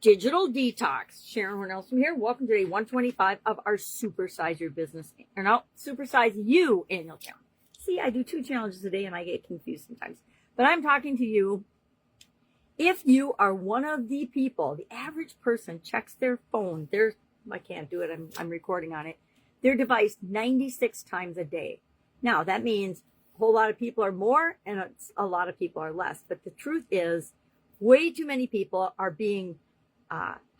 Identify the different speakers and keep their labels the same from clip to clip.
Speaker 1: Digital Detox. Sharon Horne-Ellstrom here. Welcome to day 125 of our Supersize Your Business, or no, Supersize You annual challenge. See, I do 2 challenges a day and I get confused sometimes. But I'm talking to you. If you are one of the people, the average person checks their phone, I can't do it, I'm recording on it, their device 96 times a day. Now, that means a whole lot of people are more and a lot of people are less. But the truth is, way too many people are being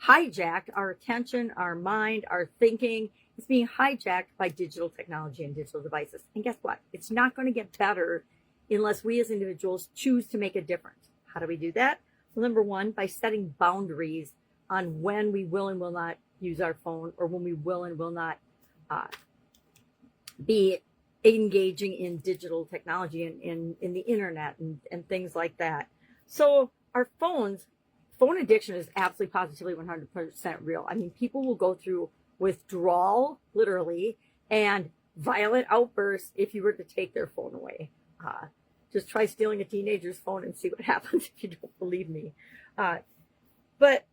Speaker 1: hijacked. Our attention, our mind, our thinking is being hijacked by digital technology and digital devices. And guess what? It's not going to get better unless we as individuals choose to make a difference. How do we do that? Well, number one, by setting boundaries on when we will and will not use our phone, or when we will and will not be engaging in digital technology and in the internet and things like that. So our phone addiction is absolutely positively 100% real. I mean, people will go through withdrawal, literally, and violent outbursts if you were to take their phone away. Just try stealing a teenager's phone and see what happens if you don't believe me. But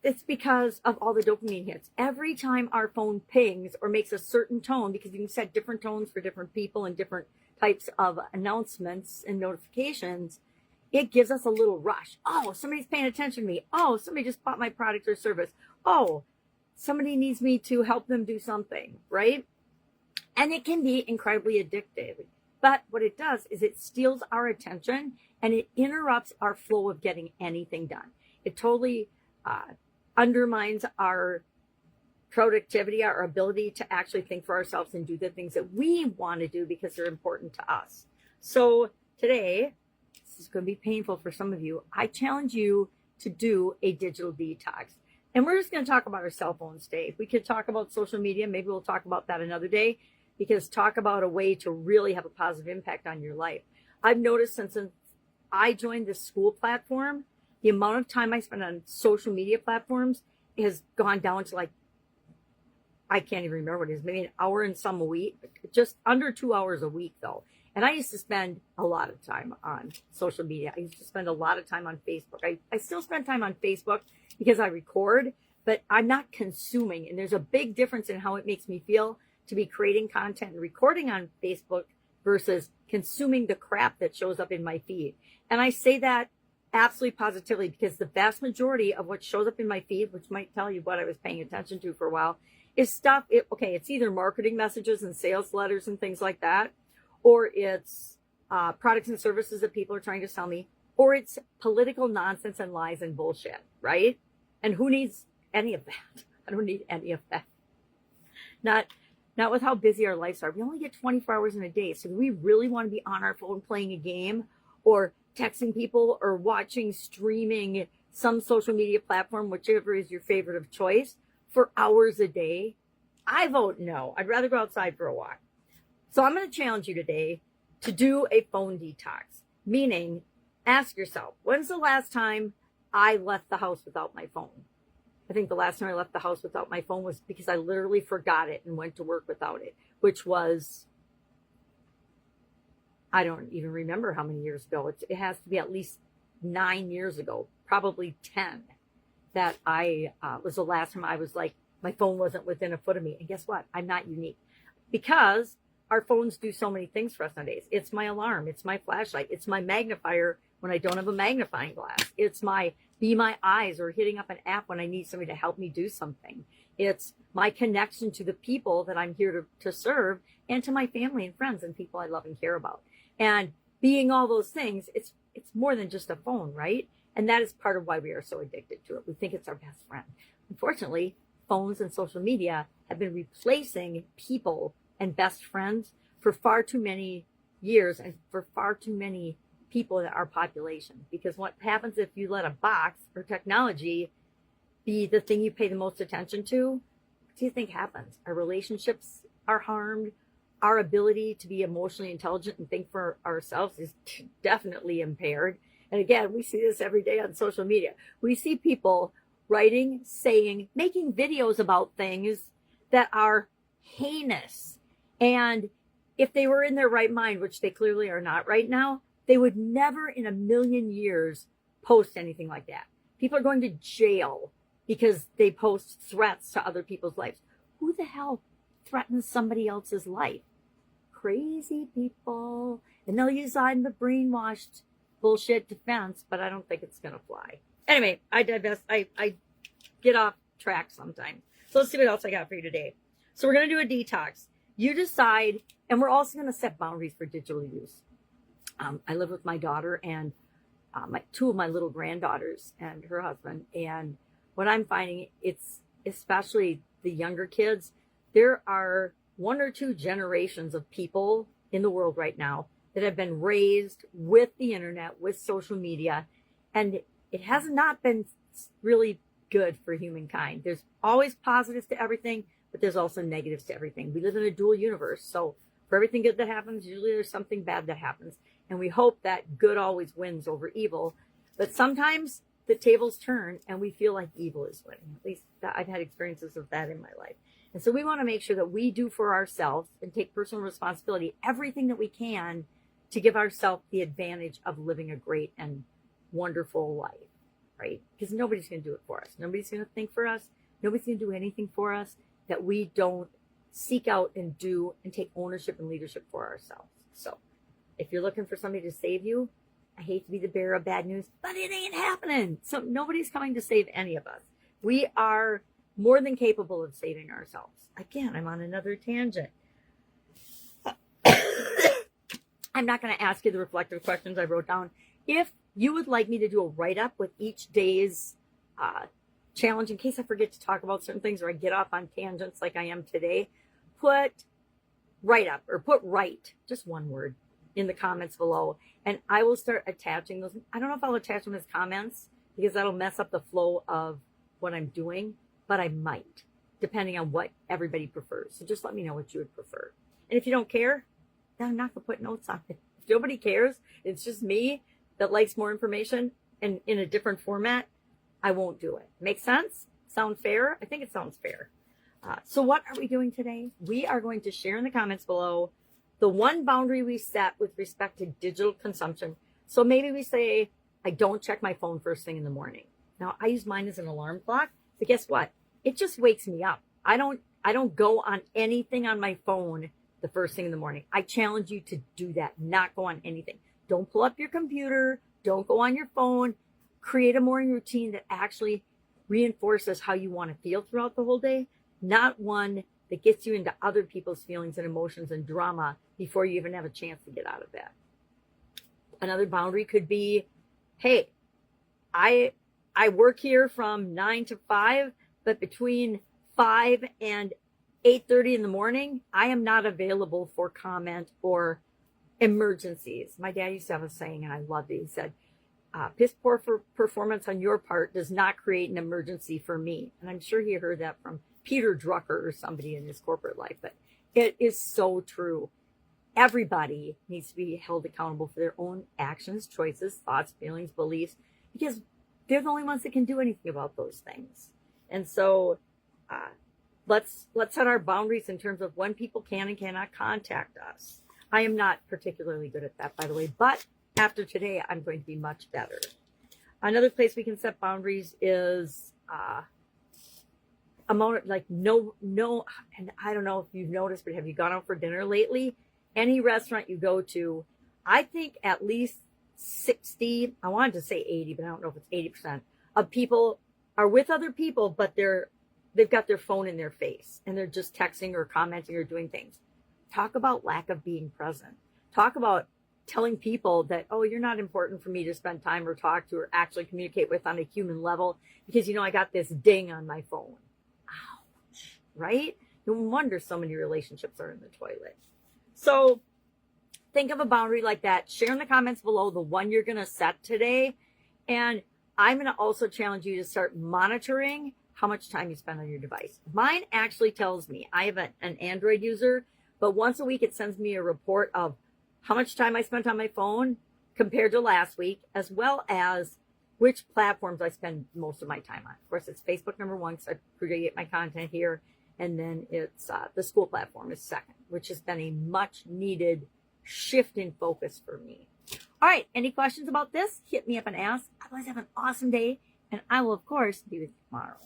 Speaker 1: it's because of all the dopamine hits. Every time our phone pings or makes a certain tone, because you can set different tones for different people and different types of announcements and notifications, it gives us a little rush. Oh, somebody's paying attention to me. Oh, somebody just bought my product or service. Oh, somebody needs me to help them do something, right? And it can be incredibly addictive. But what it does is it steals our attention and it interrupts our flow of getting anything done. It totally undermines our productivity, our ability to actually think for ourselves and do the things that we want to do because they're important to us. So today, this is going to be painful for some of you. I challenge you to do a digital detox. And we're just going to talk about our cell phones today. If we could talk about social media, maybe we'll talk about that another day, because talk about a way to really have a positive impact on your life. I've noticed since I joined this school platform, the amount of time I spend on social media platforms has gone down to I can't even remember what it is, maybe an hour and some a week, just under 2 hours a week though. And I used to spend a lot of time on social media. I used to spend a lot of time on Facebook. I still spend time on Facebook because I record, but I'm not consuming. And there's a big difference in how it makes me feel to be creating content and recording on Facebook versus consuming the crap that shows up in my feed. And I say that absolutely positively because the vast majority of what shows up in my feed, which might tell you what I was paying attention to for a while, is stuff. It's either marketing messages and sales letters and things like that, or it's products and services that people are trying to sell me, or it's political nonsense and lies and bullshit, right? And who needs any of that? I don't need any of that. Not with how busy our lives are. We only get 24 hours in a day. So do we really want to be on our phone playing a game or texting people or watching, streaming some social media platform, whichever is your favorite of choice, for hours a day? I vote no. I'd rather go outside for a walk. So I'm going to challenge you today to do a phone detox, meaning ask yourself, when's the last time I left the house without my phone? I think the last time I left the house without my phone was because I literally forgot it and went to work without it, which was, I don't even remember how many years ago. It has to be at least 9 years ago, probably 10, that I was the last time I was my phone wasn't within a foot of me. And guess what? I'm not unique, because our phones do so many things for us nowadays. It's my alarm. It's my flashlight. It's my magnifier when I don't have a magnifying glass. It's my Be My Eyes, or hitting up an app when I need somebody to help me do something. It's my connection to the people that I'm here to serve, and to my family and friends and people I love and care about. And being all those things, it's more than just a phone, right? And that is part of why we are so addicted to it. We think it's our best friend. Unfortunately, phones and social media have been replacing people and best friends for far too many years and for far too many people in our population. Because what happens if you let a box or technology be the thing you pay the most attention to? What do you think happens? Our relationships are harmed. Our ability to be emotionally intelligent and think for ourselves is definitely impaired. And again, we see this every day on social media. We see people writing, saying, making videos about things that are heinous. And if they were in their right mind, which they clearly are not right now, they would never in a million years post anything like that. People are going to jail because they post threats to other people's lives. Who the hell threatens somebody else's life? Crazy people. And they'll use that in the brainwashed bullshit defense, but I don't think it's going to fly. Anyway, I divest. I get off track sometimes. So let's see what else I got for you today. So we're going to do a detox. You decide, and we're also going to set boundaries for digital use. I live with my daughter and two of my little granddaughters and her husband. And what I'm finding, it's especially the younger kids, there are 1 or 2 generations of people in the world right now that have been raised with the internet, with social media, and it has not been really good for humankind. There's always positives to everything, but there's also negatives to everything. We live in a dual universe, so for everything good that happens, usually there's something bad that happens, and we hope that good always wins over evil. But sometimes the tables turn and we feel like evil is winning. At least I've had experiences of that in my life. And so we want to make sure that we do for ourselves and take personal responsibility, everything that we can, to give ourselves the advantage of living a great and wonderful life, right? Because nobody's going to do it for us. Nobody's going to think for us. Nobody's going to do anything for us that we don't seek out and do and take ownership and leadership for ourselves. So if you're looking for somebody to save you, I hate to be the bearer of bad news, but it ain't happening. So nobody's coming to save any of us. We are more than capable of saving ourselves. Again, I'm on another tangent. I'm not going to ask you the reflective questions I wrote down. If you would like me to do a write-up with each day's challenge, in case I forget to talk about certain things or I get off on tangents like I am today, put write-up or put write, just one word, in the comments below. And I will start attaching those. I don't know if I'll attach them as comments because that'll mess up the flow of what I'm doing, but I might, depending on what everybody prefers. So just let me know what you would prefer. And if you don't care, then I'm not going to put notes on it. If nobody cares, it's just me that likes more information and in a different format, I won't do it. Make sense? Sound fair? I think it sounds fair. So what are we doing today? We are going to share in the comments below the one boundary we set with respect to digital consumption. So maybe we say, I don't check my phone first thing in the morning. Now, I use mine as an alarm clock, but guess what? It just wakes me up. I don't go on anything on my phone the first thing in the morning. I challenge you to do that, not go on anything. Don't pull up your computer. Don't go on your phone. Create a morning routine that actually reinforces how you want to feel throughout the whole day, not one that gets you into other people's feelings and emotions and drama before you even have a chance to get out of bed. Another boundary could be, hey, I work here from 9 to 5, but between 5 and 8:30 in the morning, I am not available for comment or emergencies. My dad used to have a saying, and I loved it. He said, piss poor for performance on your part does not create an emergency for me. And I'm sure he heard that from Peter Drucker or somebody in his corporate life, but it is so true. Everybody needs to be held accountable for their own actions, choices, thoughts, feelings, beliefs, because they're the only ones that can do anything about those things. And so let's set our boundaries in terms of when people can and cannot contact us. I am not particularly good at that, by the way, but after today, I'm going to be much better. Another place we can set boundaries is amount of, like, no, and I don't know if you've noticed, but have you gone out for dinner lately? Any restaurant you go to, I think at least 60, I wanted to say 80, but I don't know if it's 80% of people are with other people, but they've got their phone in their face and they're just texting or commenting or doing things. Talk about lack of being present. Talk about telling people that, oh, you're not important for me to spend time or talk to or actually communicate with on a human level because, you know, I got this ding on my phone. Ouch, right? No wonder so many relationships are in the toilet. So think of a boundary like that. Share in the comments below the one you're going to set today. And I'm going to also challenge you to start monitoring how much time you spend on your device. Mine actually tells me, I have an Android user, but once a week it sends me a report of how much time I spent on my phone compared to last week, as well as which platforms I spend most of my time on. Of course, it's Facebook number one, because I create my content here. And then it's the school platform is second, which has been a much needed shift in focus for me. All right. Any questions about this? Hit me up and ask. Otherwise, have an awesome day. And I will, of course, be with you tomorrow.